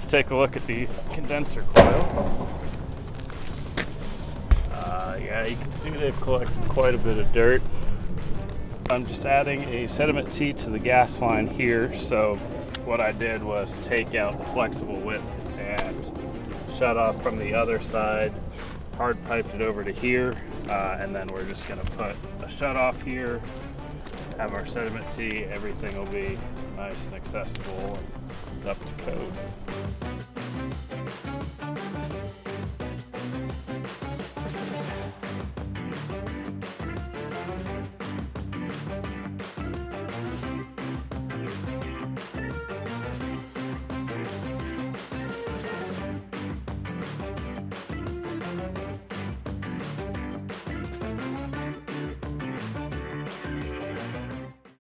take a look at these condenser coils. Yeah, you can see they've collected quite a bit of dirt. I'm just adding a sediment tee to the gas line here. So what I did was take out the flexible whip and shut off from the other side, hard piped it over to here, and then we're just gonna put a shut off here, have our sediment tee, everything will be nice and accessible and up to code.